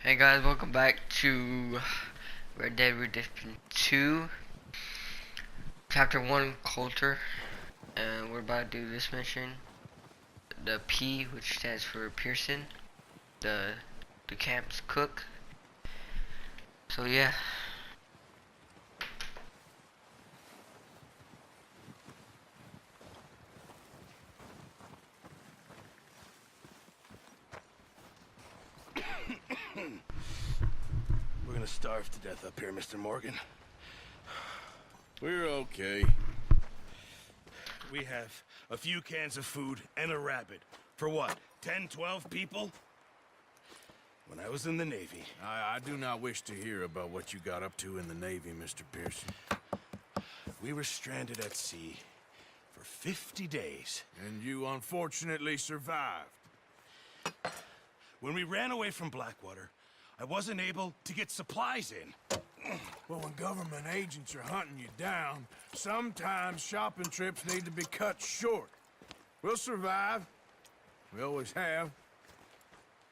Hey guys, welcome back to Red Dead Redemption 2, Chapter 1, Colter, and we're about to do this mission. The P, which stands for Pearson, the camp's cook. So yeah. We're gonna starve to death up here, Mr. Morgan. We're okay. We have a few cans of food and a rabbit. For what, 10, 12 people? When I was in the Navy... I do not wish to hear about what you got up to in the Navy, Mr. Pearson. We were stranded at sea for 50 days. And you unfortunately survived. When we ran away from Blackwater, I wasn't able to get supplies in. Well, when government agents are hunting you down, sometimes shopping trips need to be cut short. We'll survive. We always have.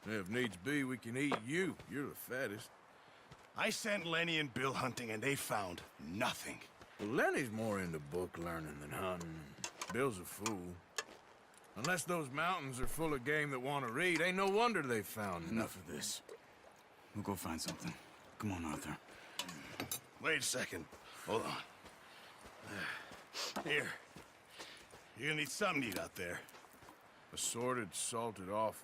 If needs be, we can eat you. You're the fattest. I sent Lenny and Bill hunting, and they found nothing. Well, Lenny's more into book learning than hunting. Bill's a fool. Unless those mountains are full of game that want to read, ain't no wonder they found Enough of this. We'll go find something. Come on, Arthur. Wait a second. Hold on. Here. You're gonna need something to eat out there. Assorted, salted offal.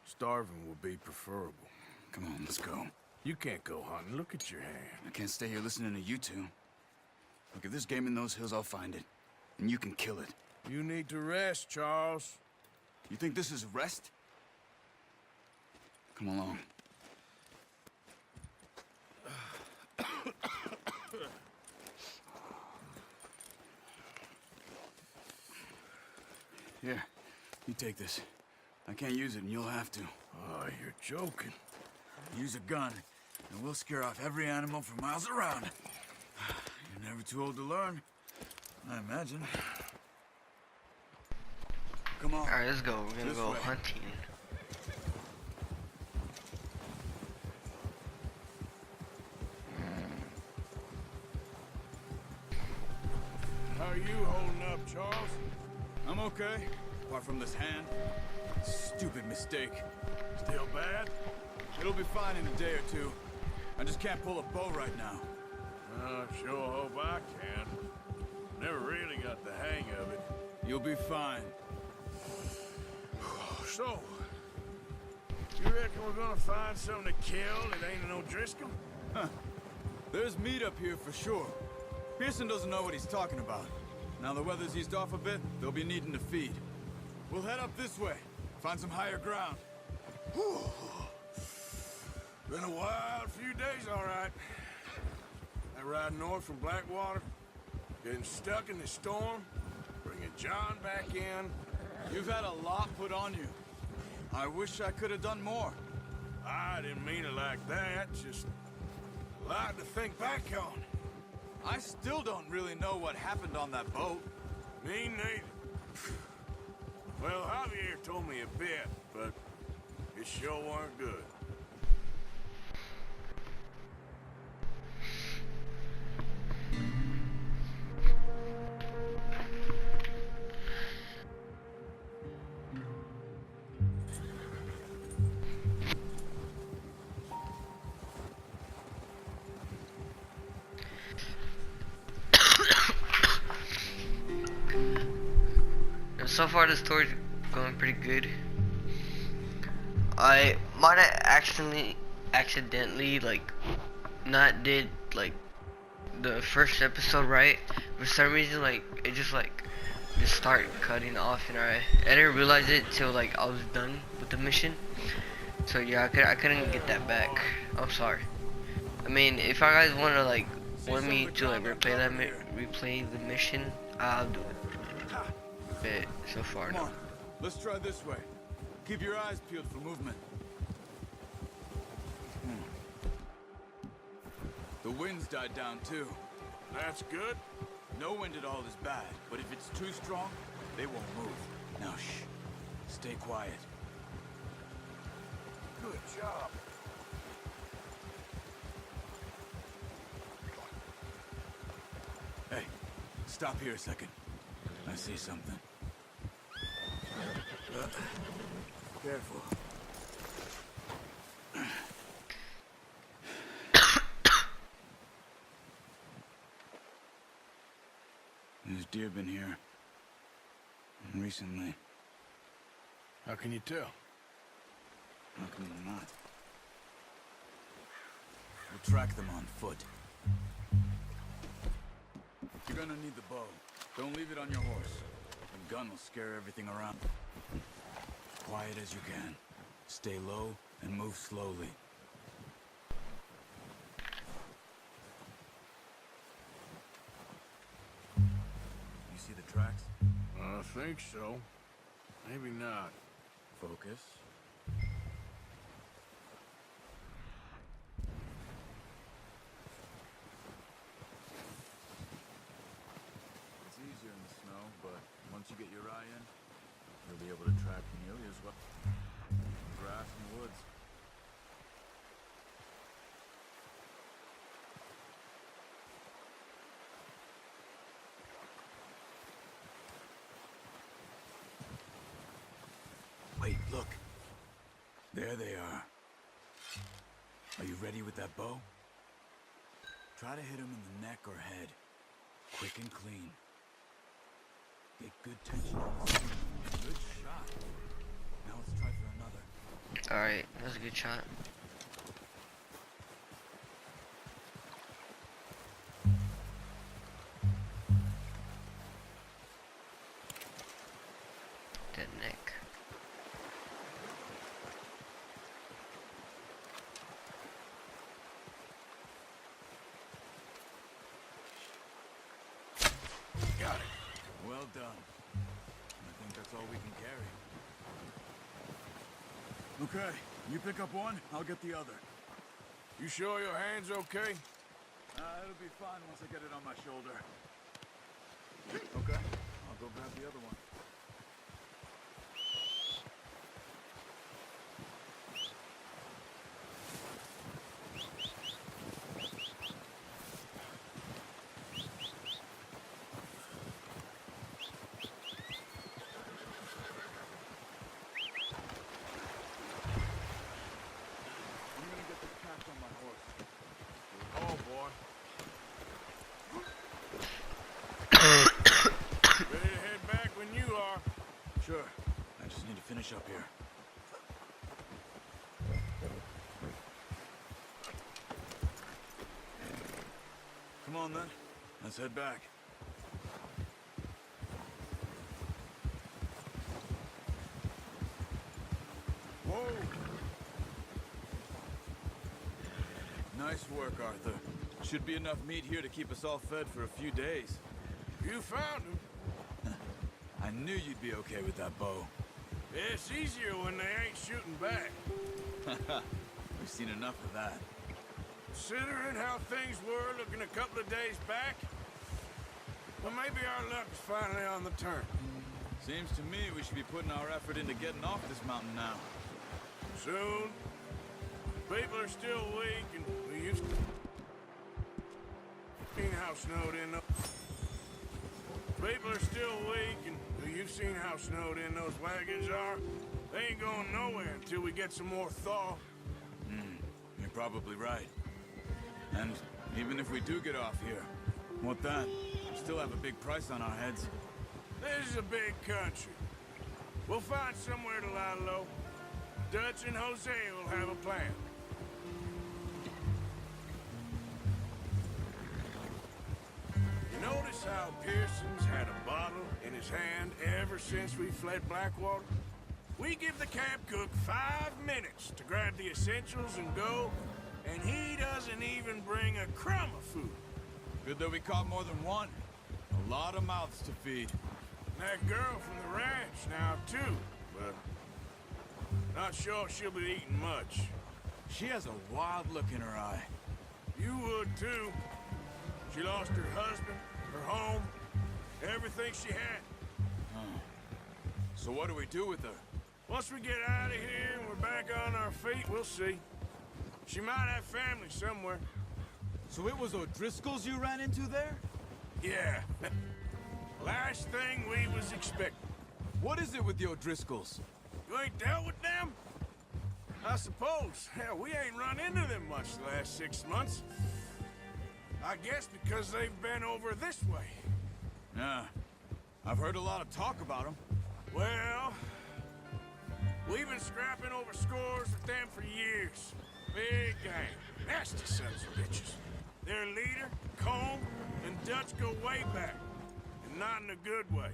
Starving will be preferable. Come on, let's go. You can't go hunting. Look at your hand. I can't stay here listening to you two. Look, if there's game in those hills, I'll find it. And you can kill it. You need to rest, Charles. You think this is rest? Come along. Here, you take this. I can't use it, and you'll have to. Oh, you're joking. Use a gun, and we'll scare off every animal for miles around. You're never too old to learn, I imagine. Come on. Alright, let's go. We're gonna This go way. hunting. How are you holding up, Charles? I'm okay, apart from this hand. Stupid mistake. Still bad? It'll be fine in a day or two. I just can't pull a bow right now. Sure hope I can. Never really got the hang of it. You'll be fine. So, you reckon we're gonna find something to kill that ain't no Driscoll? Huh. There's meat up here for sure. Pearson doesn't know what he's talking about. Now the weather's eased off a bit, they'll be needing to feed. We'll head up this way. Find some higher ground. Whew. Been a wild few days, all right. That ride north from Blackwater, getting stuck in the storm, bringing John back in. You've had a lot put on you. I wish I could have done more. I didn't mean it like that, just a lot to think back on. I still don't really know what happened on that boat. Me neither. Well, Javier told me a bit, but it sure weren't good. So far the story's going pretty good. I might have accidentally like not did like the first episode right. For some reason like it just start cutting off, and I didn't realize it till like I was done with the mission. So yeah, I couldn't get that back. I'm sorry. I mean, if you guys want me to like replay the mission, I'll do it. But so far, Come no. on, let's try this way. Keep your eyes peeled for movement. The wind's died down too. That's good. No wind at all is bad, but if it's too strong, they won't move. Now shh. Stay quiet. Good job. Hey, stop here a second. I see something. Careful. There's deer been here. Recently. How can you tell? How come they're not? We'll track them on foot. You're gonna need the bow. Don't leave it on your horse. The gun will scare everything around. Quiet as you can. Stay low and move slowly. You see the tracks? I think so. Maybe not. Focus. It's easier in the snow, but once you get your eye in, you'll be able to track nearly as well. Grass and woods. Wait, look. There they are. Are you ready with that bow? Try to hit him in the neck or head. Quick and clean. Get good tension on the skin. Good shot. Now let's try for another. Alright, that was a good shot. That neck. Got it. Well done. I think that's all we can carry. Okay, you pick up one, I'll get the other. You sure your hand's okay? It'll be fine once I get it on my shoulder. Okay, I'll go grab the other one. I'm gonna get the catch on my horse. Oh, boy. Ready to head back when you are. Sure. I just need to finish up here. Come on then. Let's head back. Whoa. Nice work, Arthur. Should be enough meat here to keep us all fed for a few days. You found him. I knew you'd be okay with that bow. It's easier when they ain't shooting back. We've seen enough of that. Considering how things were looking a couple of days back, well, maybe our luck is finally on the turn. Seems to me we should be putting our effort into getting off this mountain now. Soon. People are still weak, and we used to seen how snowed in. People are still weak, and you've seen how snowed in those wagons are. They ain't going nowhere until we get some more thaw. You're probably right. And even if we do get off here, what then? We still have a big price on our heads. This is a big country. We'll find somewhere to lie low. Dutch and Jose will have a plan. You notice how Pearson's had a bottle in his hand ever since we fled Blackwater? We give the camp cook 5 minutes to grab the essentials and go, and he doesn't even bring a crumb of food. Good that we caught more than one. A lot of mouths to feed. That girl from the ranch now, too, but not sure she'll be eating much. She has a wild look in her eye. You would, too. She lost her husband, her home, everything she had. So what do we do with her? Once we get out of here and we're back on our feet, we'll see. She might have family somewhere. So it was O'Driscoll's you ran into there? Yeah. Last thing we was expecting. What is it with the O'Driscolls? You ain't dealt with them? I suppose. Hell, we ain't run into them much the last 6 months. I guess because they've been over this way. Yeah. I've heard a lot of talk about them. Well, we've been scrapping over scores with them for years. Big gang. Nasty sons of bitches. Their leader, Combe, and Dutch go way back. And not in a good way.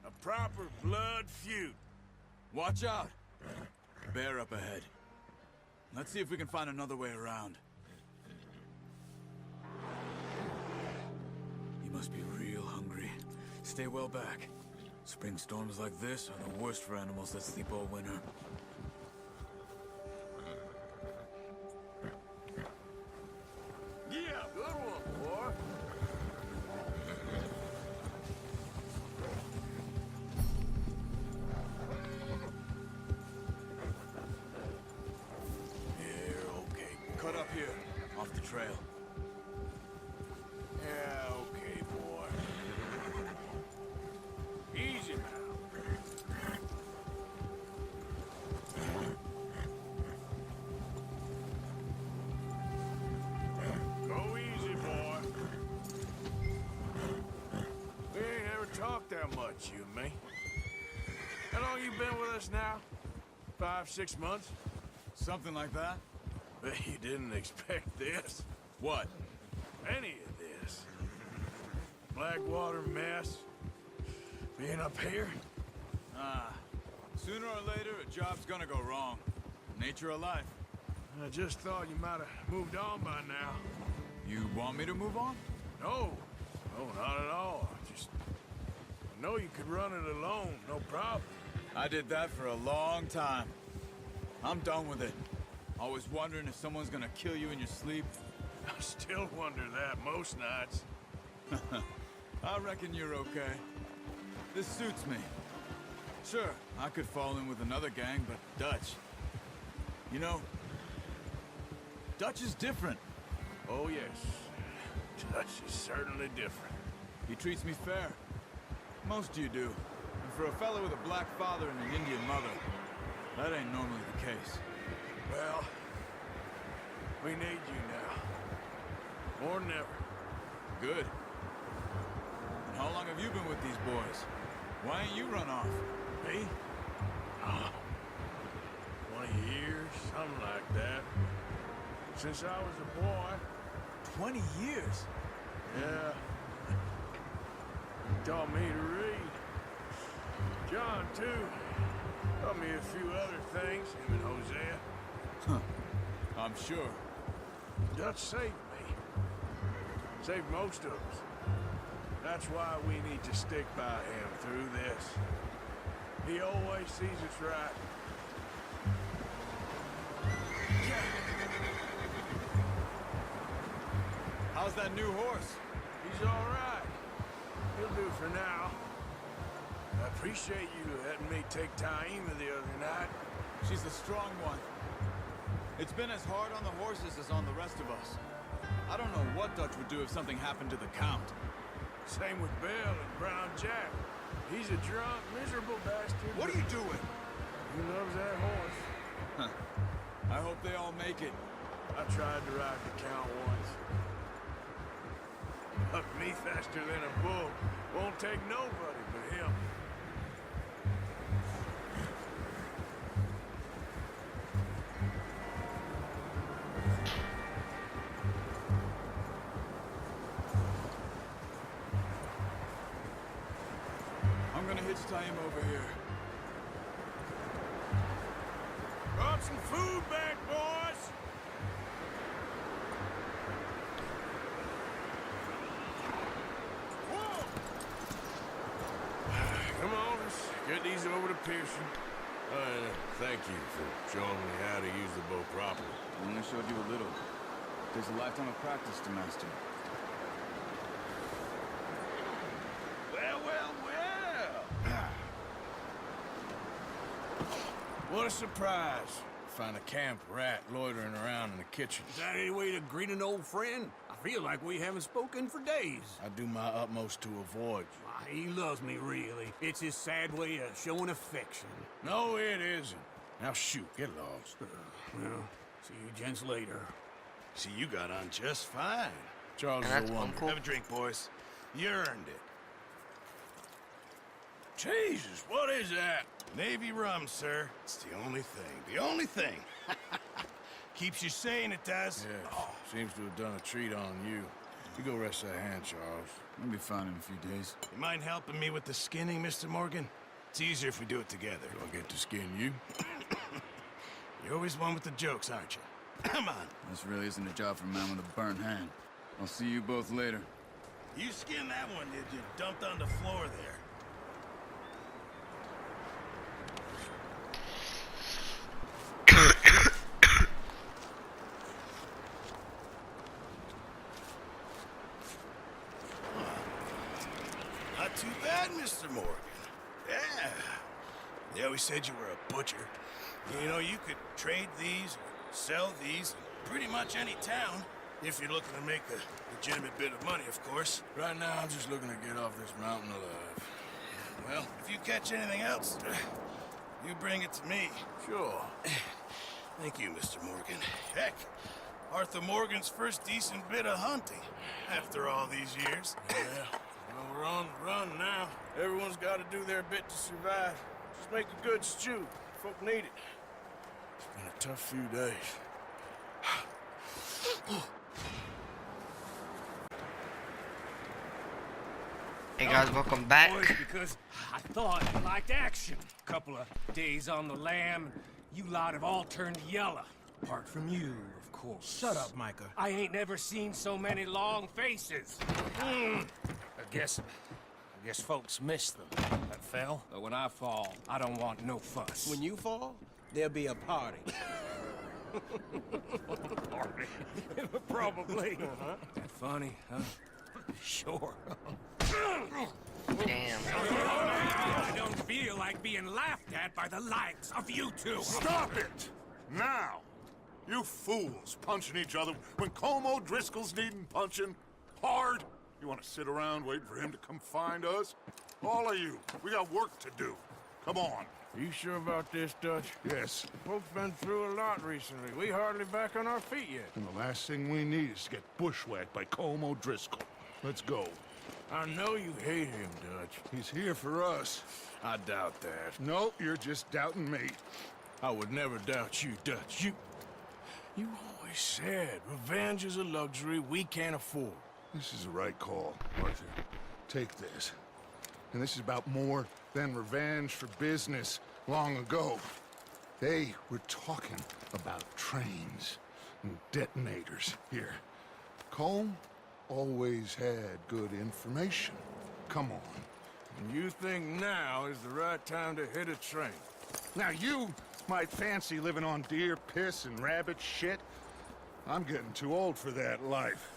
A proper blood feud. Watch out. Bear up ahead. Let's see if we can find another way around. You must be real hungry. Stay well back. Spring storms like this are the worst for animals that sleep all winter. Yeah, good one, boy. Yeah, okay. Cut up here, off the trail. Yeah, okay, boy. Easy now. Go easy, boy. We ain't ever talked that much, you and me. How long you been with us now? 5, 6 months? Something like that? Bet you didn't expect this. What? Any of this. Blackwater mess. Being up here? Sooner or later, a job's gonna go wrong. Nature of life. I just thought you might have moved on by now. You want me to move on? No. No, not at all. I know you could run it alone, no problem. I did that for a long time. I'm done with it. Always wondering if someone's gonna kill you in your sleep. I still wonder that most nights. I reckon you're okay. This suits me. Sure, I could fall in with another gang, but Dutch... You know, Dutch is different. Oh, yes. Dutch is certainly different. He treats me fair. Most of you do. And for a fellow with a black father and an Indian mother, that ain't normally the case. Well, we need you now. More than ever. Good. And how long have you been with these boys? Why ain't you run off? Me? 20 years, something like that. Since I was a boy. 20 years? Yeah. He taught me to read. John, too. Taught me a few other things, him and Hosea. Huh. I'm sure. Dutch saved me. Saved most of us. That's why we need to stick by him through this. He always sees us right. How's that new horse? He's all right. He'll do for now. I appreciate you letting me take Taima the other night. She's the strong one. It's been as hard on the horses as on the rest of us. I don't know what Dutch would do if something happened to the Count. Same with Bill and Brown Jack. He's a drunk, miserable bastard. What are you doing? He loves that horse. Huh. I hope they all make it. I tried to ride the Count once. Bucked me faster than a bull. Won't take nobody but him. I'm gonna hitch him over here. Brought some food back, boys! Whoa! Come on, let's get these over to Pearson. Thank you for showing me how to use the bow properly. I only showed you a little. There's a lifetime of practice to master. Well, well, well! What a surprise. Find a camp rat loitering around in the kitchen. Is that any way to greet an old friend? I feel like we haven't spoken for days. I do my utmost to avoid you. Why, he loves me, really. It's his sad way of showing affection. No, it isn't. Now shoot, get lost. Well, see you gents later. See, you got on just fine. Charles And is that's a woman. uncool. Have a drink, boys. You earned it. Jesus, what is that? Navy rum, sir. It's the only thing. The only thing. Keeps you sane, it does. Yeah, seems to have done a treat on you. You go rest that hand, Charles. I'll be fine in a few days. You mind helping me with the skinning, Mr. Morgan? It's easier if we do it together. Do I get to skin you? You're always one with the jokes, aren't you? Come on. This really isn't a job for a man with a burnt hand. I'll see you both later. You skinned that one, did you? Dumped on the floor there. Not too bad, Mr. Morgan. Yeah. They always said you were a butcher. You know, you could trade these, or sell these, in pretty much any town, if you're looking to make a legitimate bit of money, of course. Right now, I'm just looking to get off this mountain alive. Well, if you catch anything else, you bring it to me. Sure. Thank you, Mr. Morgan. Heck, Arthur Morgan's first decent bit of hunting, after all these years. Yeah. Well, we're on the run now. Everyone's got to do their bit to survive. Just make a good stew. Folk need it. It's been a tough few days. Hey guys, welcome back. Boys, because I thought you liked action. Couple of days on the lam, you lot have all turned yellow. Apart from you, of course. Shut up, Micah. I ain't never seen so many long faces. I guess folks miss them. That fell. But when I fall, I don't want no fuss. When you fall, there'll be a party. Party. Probably. That funny, huh? Sure. Damn. I don't feel like being laughed at by the likes of you two. Stop it! Now! You fools punching each other when Colm O'Driscoll's needing punching hard. You want to sit around waiting for him to come find us? All of you, we got work to do. Come on. You sure about this, Dutch? Yes. Folks been through a lot recently. We hardly back on our feet yet. And the last thing we need is to get bushwhacked by Colm O'Driscoll. Let's go. I know you hate him, Dutch. He's here for us. I doubt that. No, you're just doubting me. I would never doubt you, Dutch. You always said revenge is a luxury we can't afford. This is the right call, Arthur. Take this. And this is about more than revenge for business long ago. They were talking about trains and detonators here. Colm always had good information. Come on. And you think now is the right time to hit a train? Now you might fancy living on deer piss and rabbit shit. I'm getting too old for that life.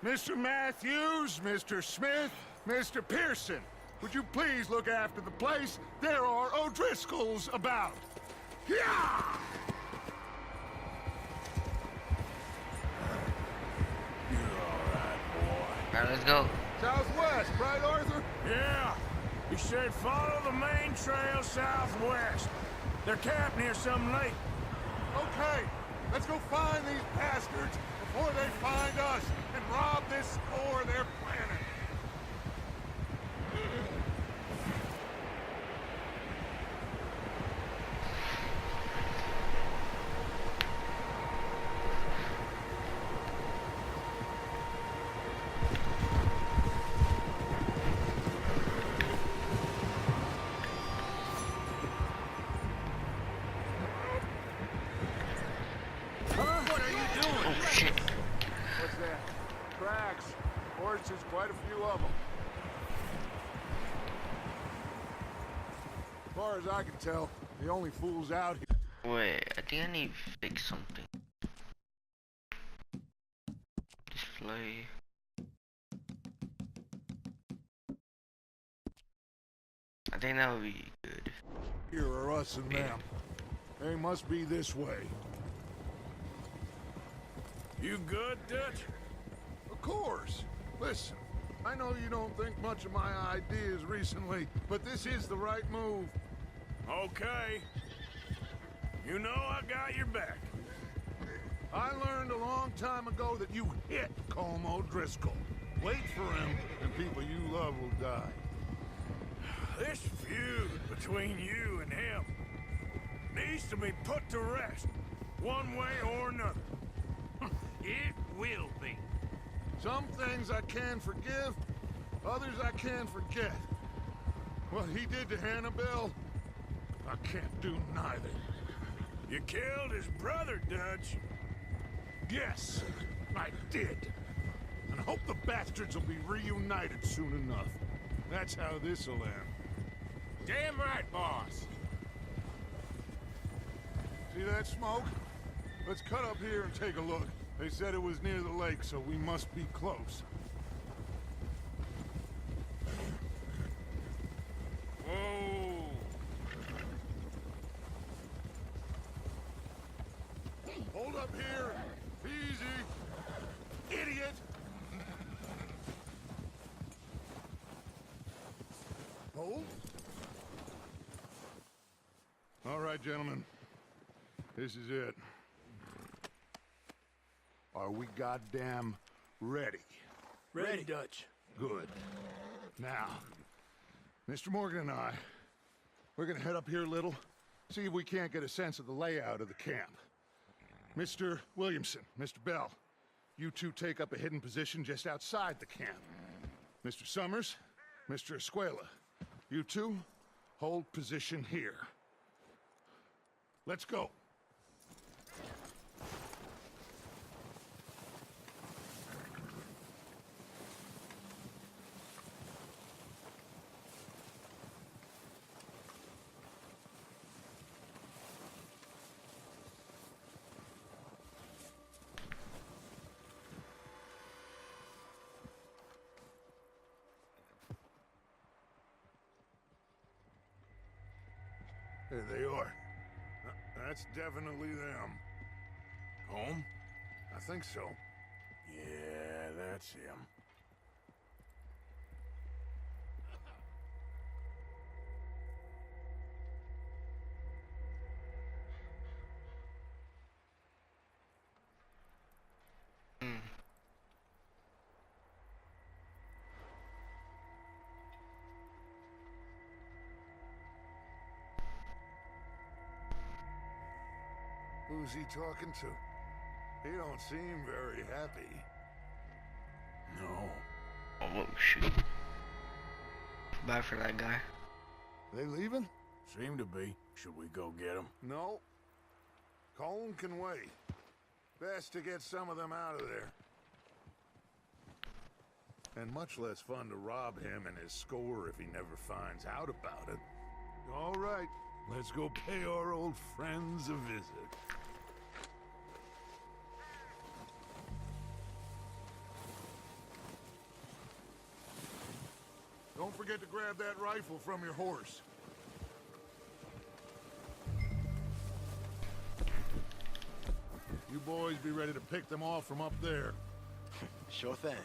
Mr. Matthews, Mr. Smith, Mr. Pearson, would you please look after the place? There are O'Driscolls about. Yeah! Alright, let's go. Southwest, right, Arthur? Yeah. He said follow the main trail southwest. They're camped near some lake. Okay, let's go find these bastards before they find us and rob this store they're planning. Oh shit. What's that? Cracks. Horses, quite a few of them. As far as I can tell, the only fools out here. Wait, I think I need to fix something. Display. I think that would be good. Here are us and them. They must be this way. You good, Dutch? Of course. Listen, I know you don't think much of my ideas recently, but this is the right move. Okay. You know I got your back. I learned a long time ago that you hit Colm O'Driscoll. Wait for him, and people you love will die. This feud between you and him needs to be put to rest, one way or another. It will be. Some things I can forgive, others I can't forget. What he did to Hannibal, I can't do neither. You killed his brother, Dutch. Yes, I did. And I hope the bastards will be reunited soon enough. That's how this'll end. Damn right, boss. See that smoke? Let's cut up here and take a look. They said it was near the lake, so we must be close. Whoa. Hold up here! Easy! Idiot! Hold. All right, gentlemen. This is it. Are we goddamn ready? Ready, Dutch. Good. Now, Mr. Morgan and I, we're gonna head up here a little, see if we can't get a sense of the layout of the camp. Mr. Williamson, Mr. Bell, you two take up a hidden position just outside the camp. Mr. Summers, Mr. Escuela, you two hold position here. Let's go. There they are. That's definitely them. Home? I think so. Yeah, that's him. Who's he talking to? He don't seem very happy. No. Oh shoot. Bad for that guy. They leaving? Seem to be. Should we go get him? No. Colm can wait. Best to get some of them out of there. And much less fun to rob him and his score if he never finds out about it. All right, let's go pay our old friends a visit. Don't forget to grab that rifle from your horse. You boys be ready to pick them off from up there. Sure thing.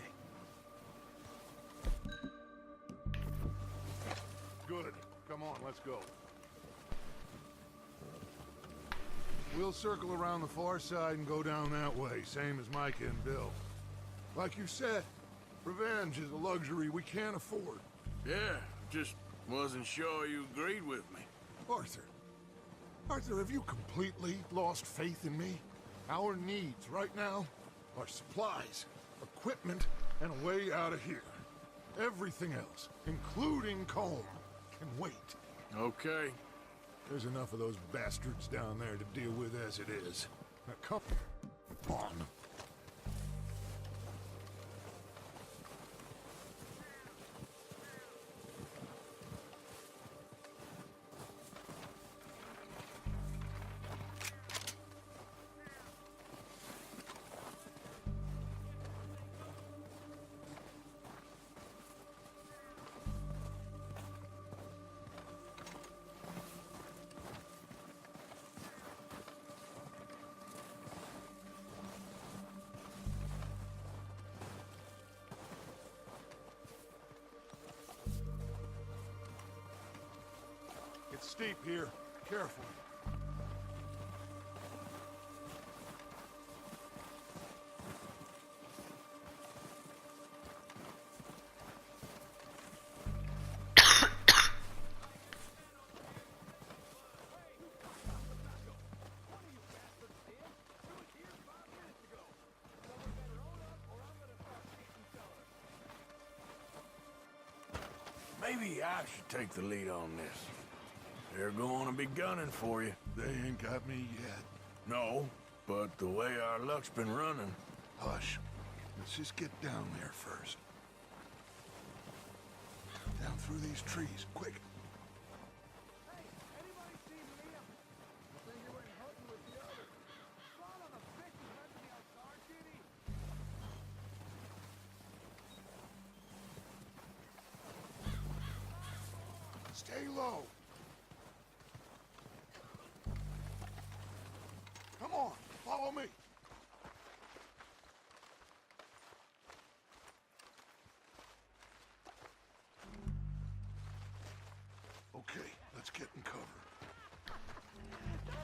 Good. Come on, let's go. We'll circle around the far side and go down that way, same as Micah and Bill. Like you said, revenge is a luxury we can't afford. Yeah, just wasn't sure you agreed with me. Arthur. Arthur, have you completely lost faith in me? Our needs right now are supplies, equipment, and a way out of here. Everything else, including Colm, can wait. Okay. There's enough of those bastards down there to deal with as it is. Now come on. steep here. Careful. Maybe I should take the lead on this. They're going to be gunning for you. They ain't got me yet. No, but the way our luck's been running... Hush. Let's just get down there first. Down through these trees, quick. Stay low. Come on, follow me. Okay, let's get in cover.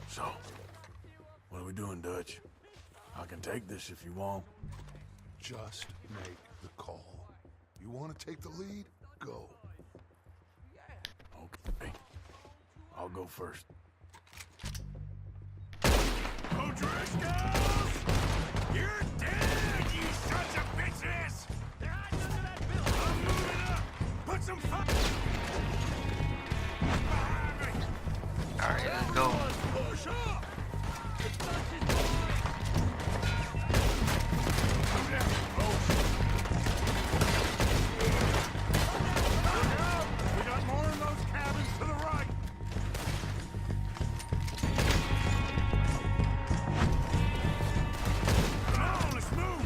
So, what are we doing, Dutch? I can take this if you want. Just make the call. You want to take the lead? Go. Okay. I'll go first. O'Driscolls! You're dead, you sons of bitches! They're hiding under that building. I'm moving up. Put some behind me. Alright, let's go. Push up. Come down, folks. Look out! We got more in those cabins to the right. Come on, let's move.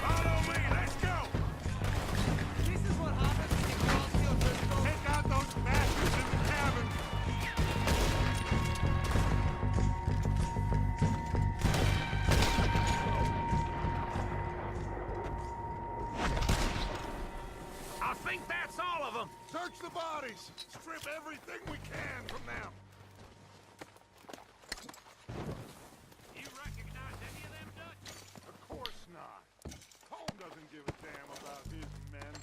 Follow me, let's go. This is what happens when you cross the O'Driscoll. Take out those bastards in the cabin. I think that's all of them. Search the bodies. Strip everything we can from them. You recognize any of them, Dutch? Of course not. Colm doesn't give a damn about his men.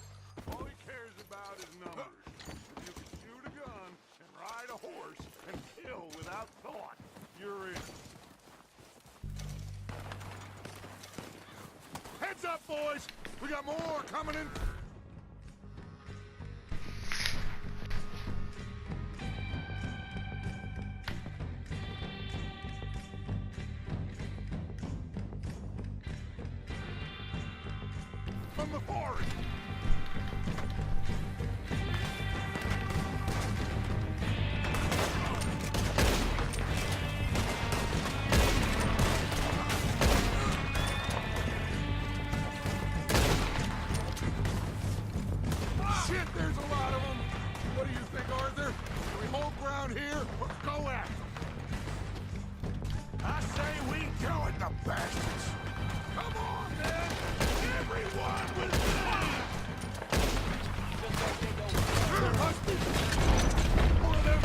All he cares about is numbers. If you can shoot a gun and ride a horse and kill without thought, you're in. Heads up, boys! We got more coming in. From the forest! Shit, there's a lot of them! What do you think, Arthur? Do we hold ground here or go at them? I say we go at the bastards. Come on, then! Everyone with me! There must be more of them.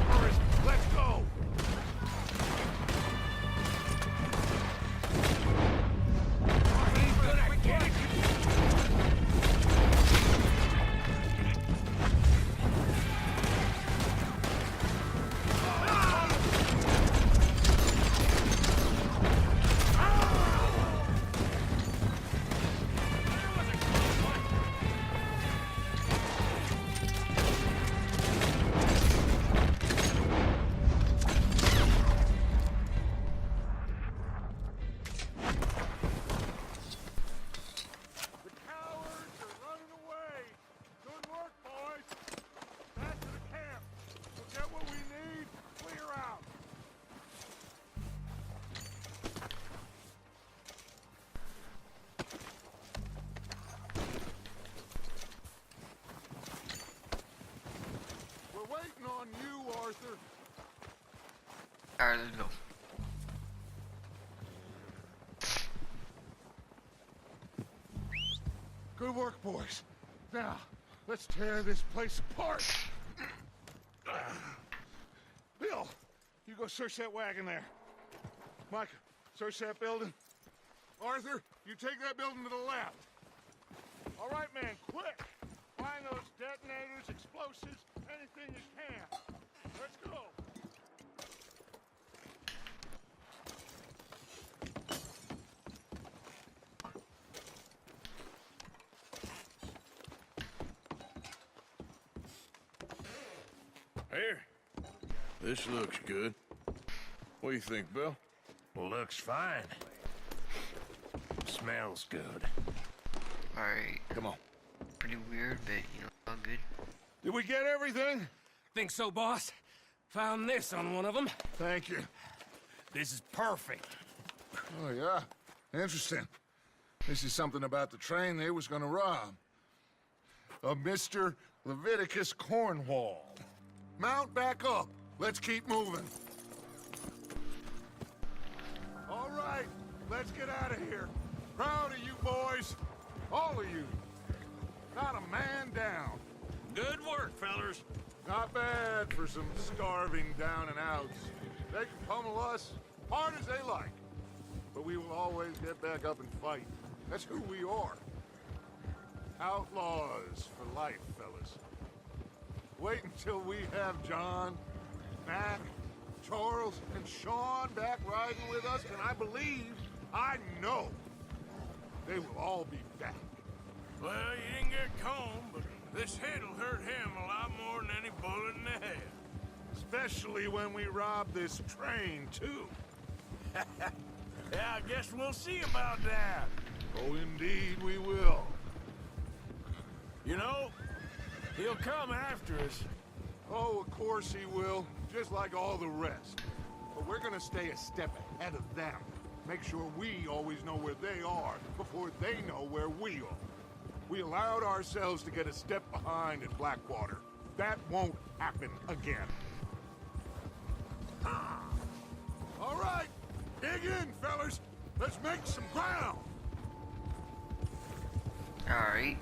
Forrest, let's go! Ain't gonna get it. The cowards are running away! Good work, boys! Back to the camp! We'll get what we need, clear out! We're waiting on you, Arthur! Alright, let's go. Good work, boys. Now, Let's tear this place apart. Bill, you go search that wagon there. Mike, search that building. Arthur, you take that building to the left. All right, man, quick. Find those detonators, explosives, anything you can. Let's go. Here. This looks good. What do you think, Bill? Looks fine. Smells good. Alright. Come on. Pretty weird, but you know, all good. Did we get everything? Think so, boss? Found this on one of them. Thank you. This is perfect. Oh, yeah? Interesting. This is something about the train they was gonna rob. A Mr. Leviticus Cornwall. Mount back up. Let's keep moving. All right, let's get out of here. Proud of you boys. All of you. Not a man down. Good work, fellers. Not bad for some starving down and outs. They can pummel us hard as they like. But we will always get back up and fight. That's who we are. Outlaws for life, fellas. Wait until we have John, Mac, Charles, and Sean back riding with us, and I know, they will all be back. Well, you didn't get Combe, but this hit'll hurt him a lot more than any bullet in the head. Especially when we rob this train, too. Yeah, I guess we'll see about that. Oh, indeed we will. You know, he'll come after us. Oh, of course he will, just like all the rest. But we're gonna stay a step ahead of them. Make sure we always know where they are before they know where we are. We allowed ourselves to get a step behind in Blackwater. That won't happen again. All right, dig in, fellas. Let's make some ground. Alright.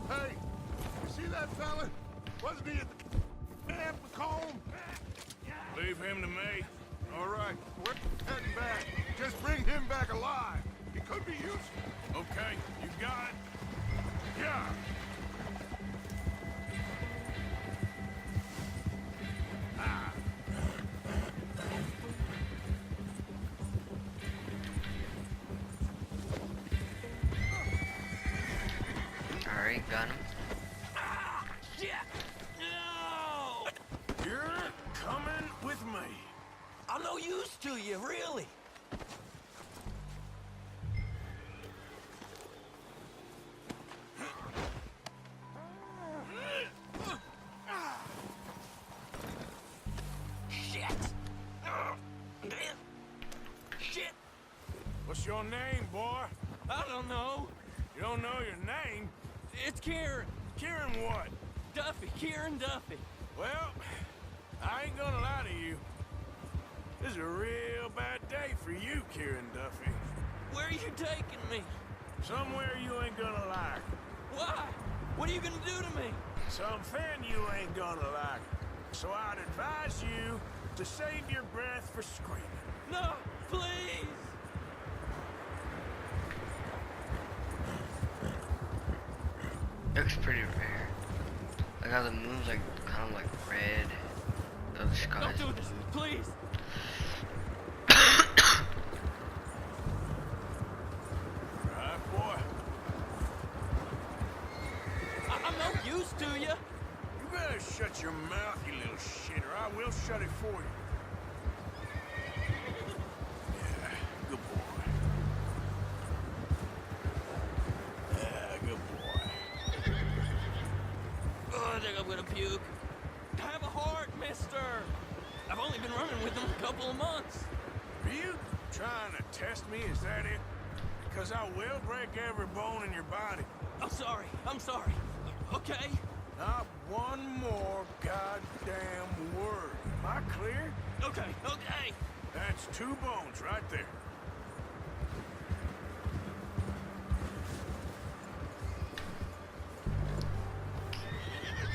Hey, you see that fella? Wasn't he at the camp with Combe? Leave him to me. All right, we're heading back. Just bring him back alive. He could be useful. Okay, you got it. Yeah. Alright, got him. Shit! No! You're coming with me. I'm no use to you, really. Shit! Shit! What's your name, boy? I don't know. You don't know your name? It's Kieran. Kieran what? Duffy. Kieran Duffy. Well, I ain't gonna lie to you. This is a real bad day for you, Kieran Duffy. Where are you taking me? Somewhere you ain't gonna like. Why? What are you gonna do to me? Something you ain't gonna like. So I'd advise you to save your breath for screaming. No, please! Looks pretty rare. Like how the moon's like kind of like red. The sky's Don't do this, please! Right, boy? I'm no use to you! You better shut your mouth, you little shit, or I will shut it for you. Yeah, good boy. Yeah, good boy. Oh, I think I'm gonna puke. Have a heart, mister! I've only been running with them a couple of months. Are you trying to test me? Is that it? Because I will break every bone in your body. I'm sorry. Okay? Not one more goddamn word. Am I clear? Okay, okay. That's 2 bones right there.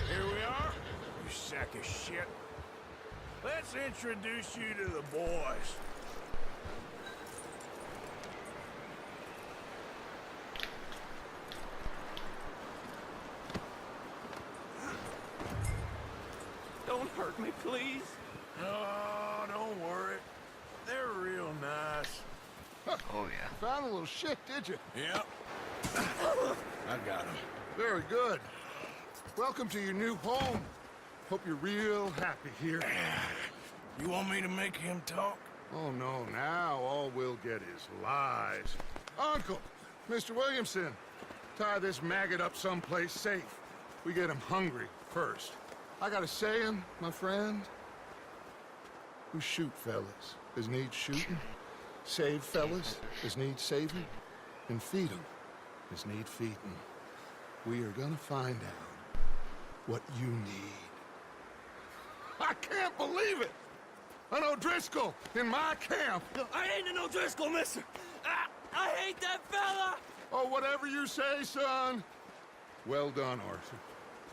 Here we are, you sack of shit. Let's introduce you to the boys. Don't hurt me, please. Oh, don't worry. They're real nice. Oh yeah. Found a little shit, did you? Yep. I got him. Very good. Welcome to your new home. Hope you're real happy here. You want me to make him talk? Oh, no, now all we'll get is lies. Uncle, Mr. Williamson, tie this maggot up someplace safe. We get him hungry first. I got a saying, my friend. We shoot fellas as need shooting, save fellas as need saving, and feed 'em as need feeding. We are gonna find out what you need. I can't believe it! An O'Driscoll in my camp! I ain't no Driscoll, mister. I hate that fella. Oh, whatever you say, son. Well done, Arthur.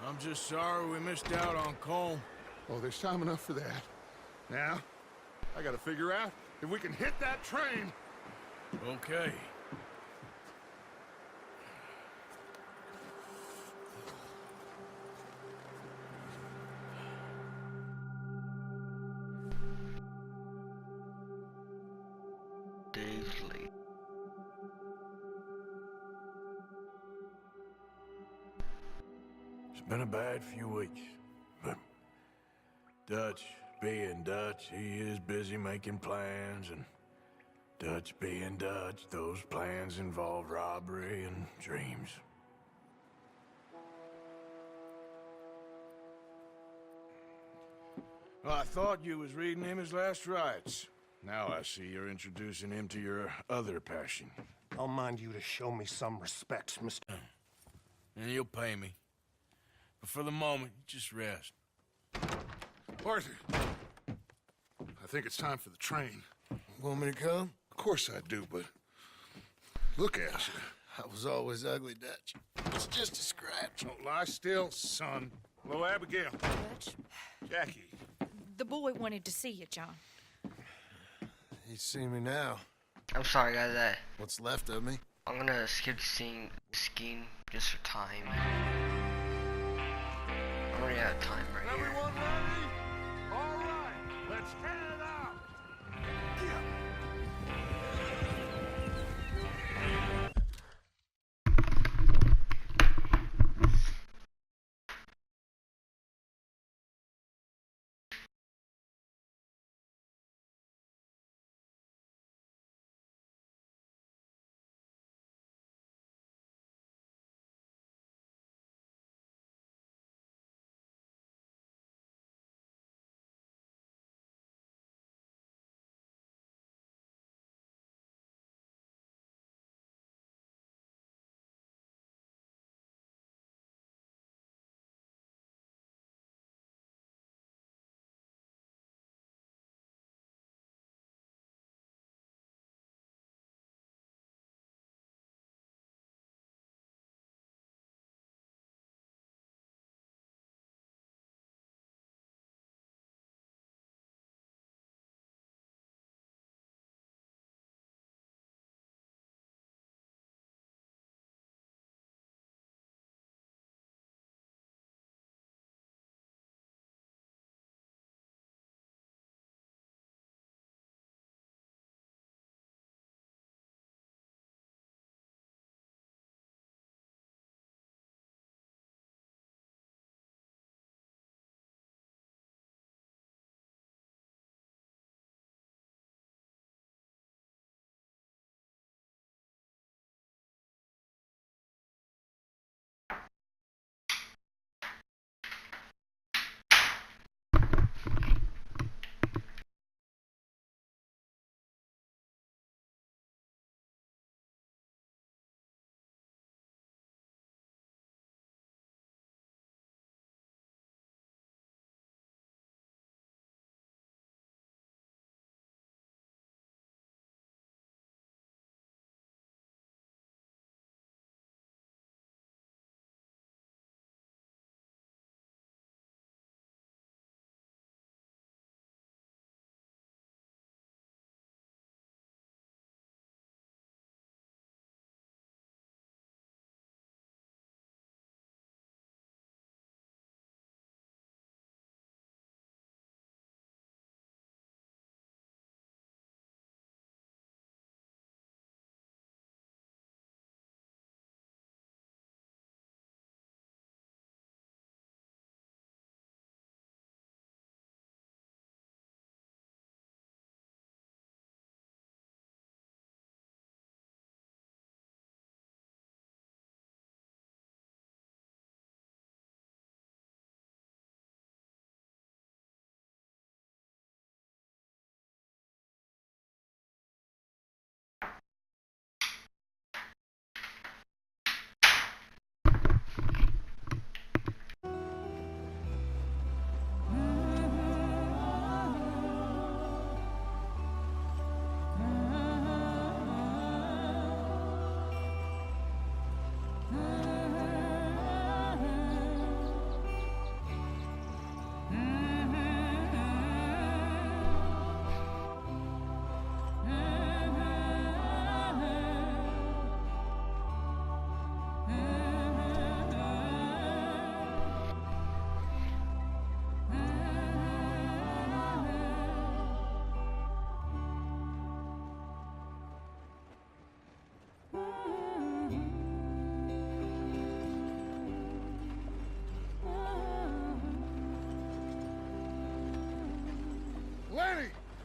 I'm just sorry we missed out on Colm. Oh, there's time enough for that. Now, I gotta figure out if we can hit that train. Okay. Days late. It's been a bad few weeks, but Dutch being Dutch, he is busy making plans, and Dutch being Dutch, those plans involve robbery and dreams. Well, I thought you was reading him his last rites. Now I see you're introducing him to your other passion. I'll mind you to show me some respect, Mr. And you'll pay me. But for the moment, just rest. Arthur, I think it's time for the train. Want me to come? Of course I do, but look at you. I was always ugly, Dutch. It's just a scratch. Don't lie still, son. Hello, Abigail. Dutch, Jackie. the boy wanted to see you, John. He's seen me now. I'm sorry, guys. What's left of me? I'm gonna skip the skiing just for time. I'm already out of time right here. Everyone ready? All right, let's head out.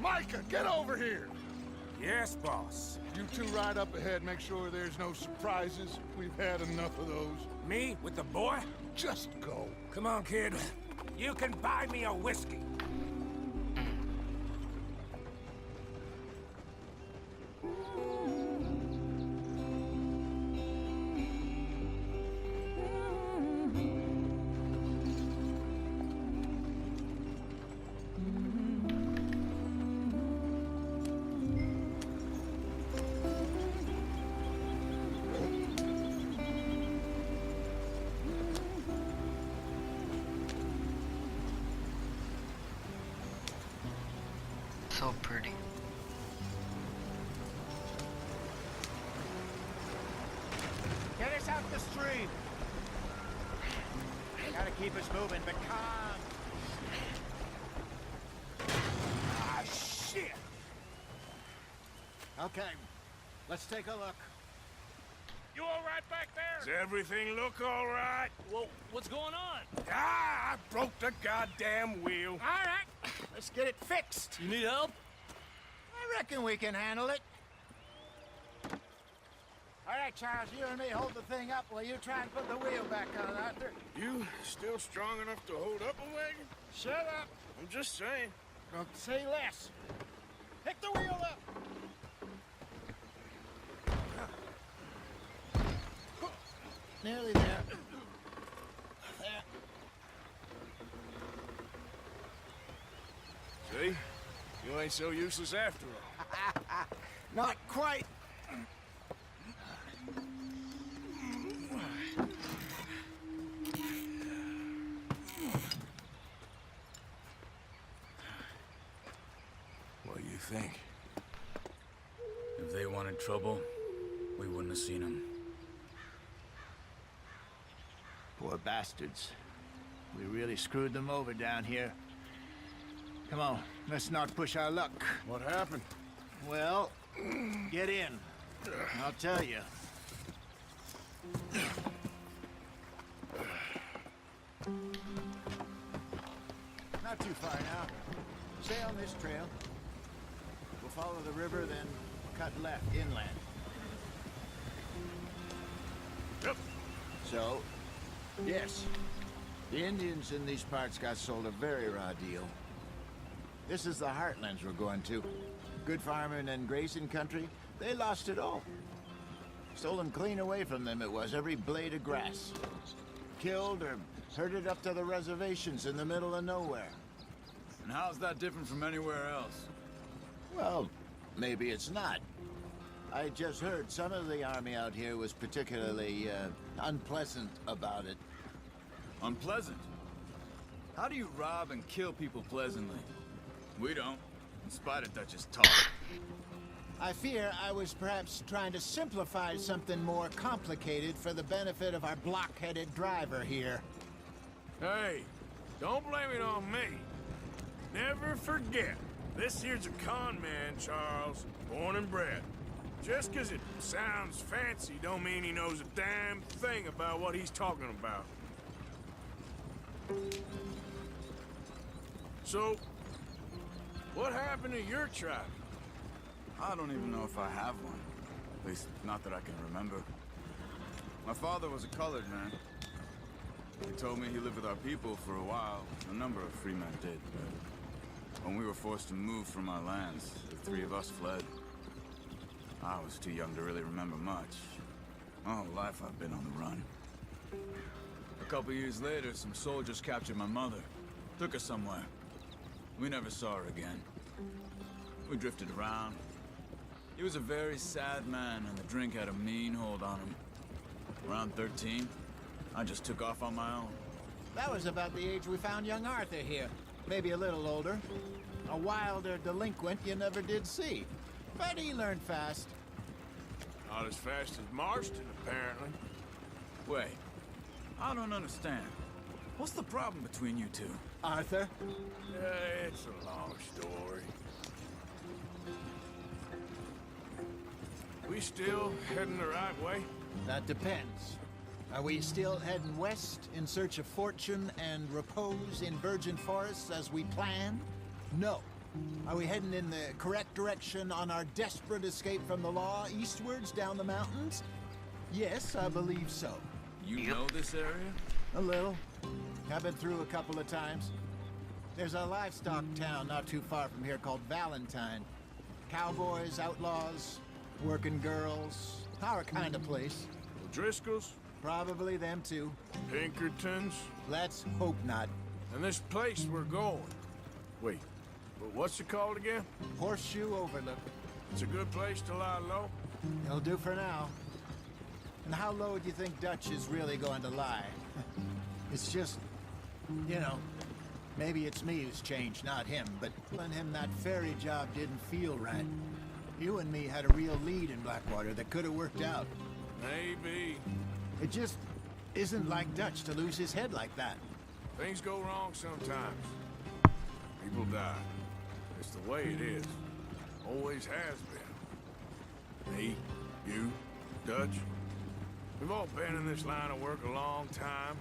Micah, get over here! Yes, boss. You two ride up ahead, make sure there's no surprises. We've had enough of those. Me with the boy? Just go. Come on, kid. You can buy me a whiskey. So pretty. Get us out the stream. Gotta keep us moving, but calm. Ah, shit! Okay, let's take a look. You all right back there? Does everything look all right? Well, what's going on? Ah, I broke the goddamn wheel. All right, let's get it fixed. You need help? I reckon we can handle it. All right, Charles, you and me hold the thing up while you try and put the wheel back on, Arthur. You still strong enough to hold up a wagon? Shut up. I'm just saying. Don't say less. Pick the wheel up. Nearly there. There. See? You ain't so useless after all. Not quite. What do you think? If they wanted trouble, we wouldn't have seen them. Poor bastards. We really screwed them over down here. Come on, let's not push our luck. What happened? Well, get in. I'll tell you. Not too far now. Stay on this trail. We'll follow the river, then cut left inland. Yep. So, yes, the Indians in these parts got sold a very raw deal. This is the heartlands we're going to. Good farming and grazing country, they lost it all. Stolen clean away from them it was, every blade of grass. Killed or herded up to the reservations in the middle of nowhere. And how's that different from anywhere else? Well, maybe it's not. I just heard some of the army out here was particularly, unpleasant about it. Unpleasant? How do you rob and kill people pleasantly? We don't, in spite of Dutch's talk. I fear I was perhaps trying to simplify something more complicated for the benefit of our block-headed driver here. Hey, don't blame it on me. Never forget, this here's a con man, Charles, born and bred. Just 'cause it sounds fancy don't mean he knows a damn thing about what he's talking about. So, what happened to your tribe? I don't even know if I have one. At least, not that I can remember. My father was a colored man. He told me he lived with our people for a while. A number of free men did, but when we were forced to move from our lands, the three of us fled. I was too young to really remember much. My whole life I've been on the run. A couple years later, some soldiers captured my mother. Took her somewhere. We never saw her again. We drifted around. He was a very sad man, and the drink had a mean hold on him. Around 13, I just took off on my own. That was about the age we found young Arthur here. Maybe a little older. A wilder delinquent you never did see. But he learned fast. Not as fast as Marston, apparently. Wait, I don't understand. What's the problem between you two? Arthur? It's a long story. We still heading the right way? That depends. Are we still heading west in search of fortune and repose in virgin forests as we planned? No. Are we heading in the correct direction on our desperate escape from the law eastwards down the mountains? Yes, I believe so. You know this area? A little. I've been through a couple of times. There's a livestock town not too far from here called Valentine. Cowboys, outlaws, working girls, our kind of place. Driscoll's? Probably them too. Pinkertons? Let's hope not. And this place we're going. Wait, but what's it called again? Horseshoe overlook. It's a good place to lie low. It'll do for now. And how low do you think Dutch is really going to lie? It's just, you know, maybe it's me who's changed, not him, but telling him that ferry job didn't feel right. You and me had a real lead in Blackwater that could have worked out. Maybe. It just isn't like Dutch to lose his head like that. Things go wrong sometimes. People die. It's the way it is. Always has been. Me, you, Dutch. We've all been in this line of work a long time.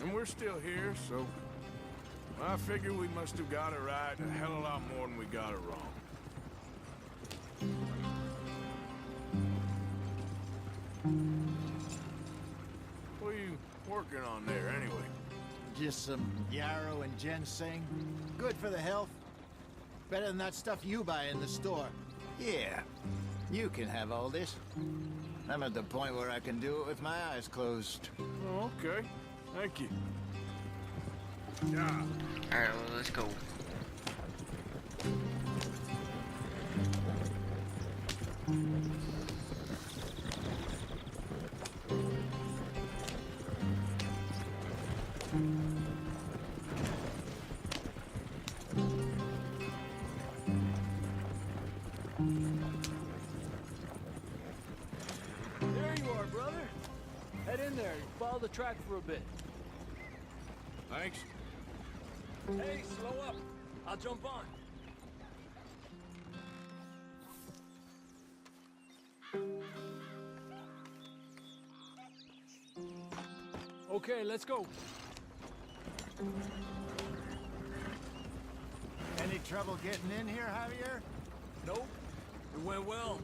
And we're still here, so... I figure we must have got it right a hell of a lot more than we got it wrong. What are you working on there, anyway? Just some yarrow and ginseng. Good for the health. Better than that stuff you buy in the store. Yeah, you can have all this. I'm at the point where I can do it with my eyes closed. Oh, okay. Thank you. Yeah. Alright, well, let's go. There you are, brother. Head in there. Follow the track for a bit. Thanks. Hey, slow up. I'll jump on. Okay, let's go. Any trouble getting in here, Javier? Nope. It went well.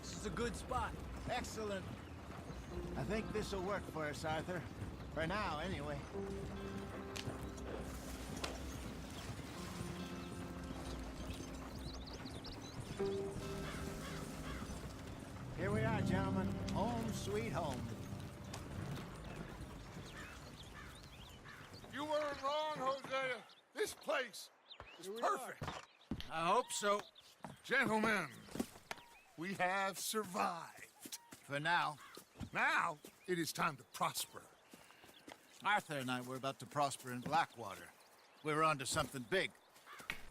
This is a good spot. Excellent. I think this will work for us, Arthur. For now, anyway. Here we are, gentlemen. Home sweet home. You weren't wrong, Hosea. This place is perfect. I hope so. Gentlemen, we have survived. For now. Now, it is time to prosper. Arthur and I were about to prosper in Blackwater. We were onto something big.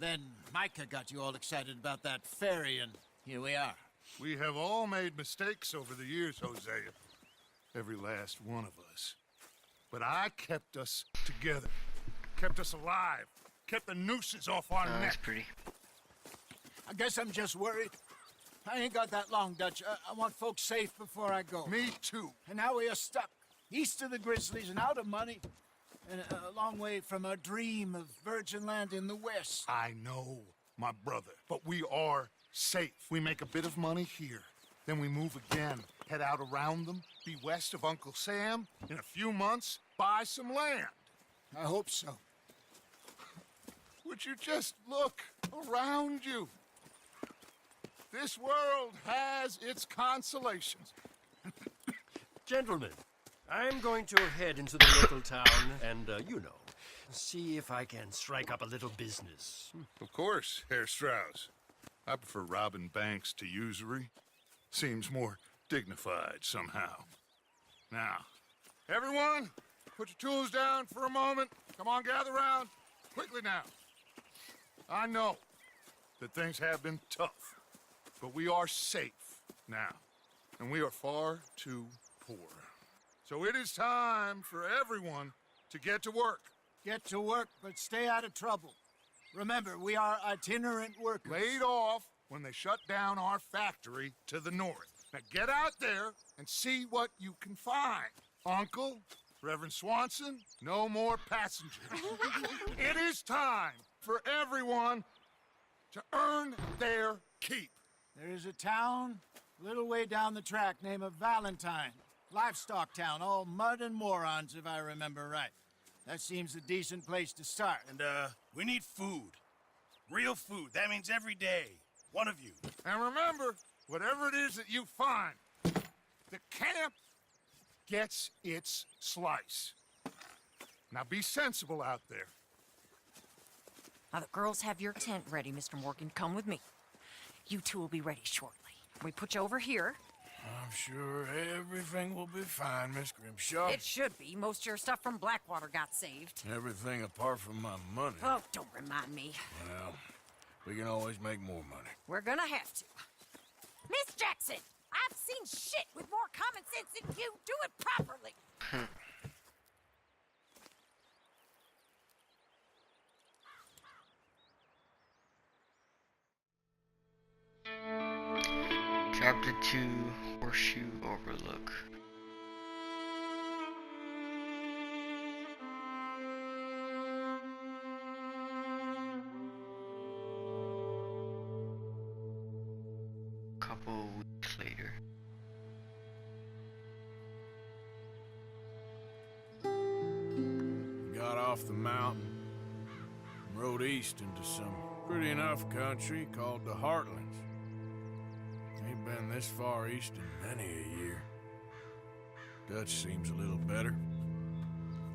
Then Micah got you all excited about that ferry, and here we are. We have all made mistakes over the years, Hosea. Every last one of us. But I kept us together. Kept us alive. Kept the nooses off our Oh, neck. that's pretty. I guess I'm just worried. I ain't got that long, Dutch. I want folks safe before I go. Me too. And now we are stuck east of the Grizzlies and out of money. And a long way from our dream of virgin land in the west. I know, my brother. But we are safe. We make a bit of money here. Then we move again. Head out around them. Be west of Uncle Sam. In a few months, buy some land. I hope so. Would you just look around you? This world has its consolations. Gentlemen, I'm going to head into the local town and, you know, see if I can strike up a little business. Of course, Herr Strauss. I prefer robbing banks to usury. Seems more dignified somehow. Now, everyone, put your tools down for a moment. Come on, gather round. Quickly now. I know that things have been tough, but we are safe now, and we are far too poor. So it is time for everyone to get to work. Get to work, but stay out of trouble. Remember, we are itinerant workers. Laid off when they shut down our factory to the north. Now get out there and see what you can find. Uncle, Reverend Swanson, no more passengers. It is time for everyone to earn their keep. There is a town a little way down the track named Valentine. Livestock town, all mud and morons, if I remember right. That seems a decent place to start. And, we need food. Real food. That means every day. One of you. And remember, whatever it is that you find, the camp gets its slice. Now be sensible out there. Now, the girls have your tent ready, Mr. Morgan. Come with me. You two will be ready shortly. We put you over here. I'm sure everything will be fine, Miss Grimshaw. It should be. Most of your stuff from Blackwater got saved. Everything apart from my money. Oh, don't remind me. Well, we can always make more money. We're gonna have to. Miss Jackson, I've seen shit with more common sense than you. Do it properly. Chapter 2, Horseshoe Overlook. Couple weeks later. We got off the mountain and rode east into some pretty enough country called the Heartlands. Ain't been this far east in many a year. Dutch seems a little better.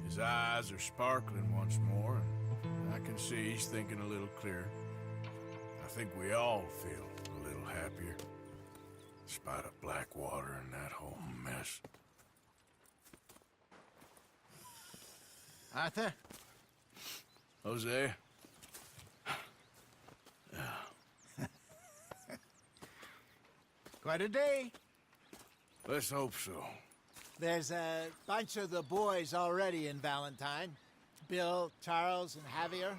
His eyes are sparkling once more, and I can see he's thinking a little clearer. I think we all feel a little happier, despite of Blackwater and that whole mess. Arthur? Jose? Quite a day. Let's hope so. There's a bunch of the boys already in Valentine. Bill, Charles, and Javier.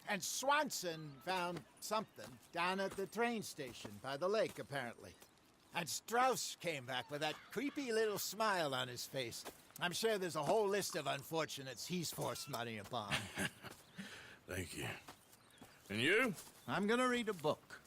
And Swanson found something down at the train station by the lake, apparently. And Strauss came back with that creepy little smile on his face. I'm sure there's a whole list of unfortunates he's forced money upon. Thank you. And you? I'm gonna read a book.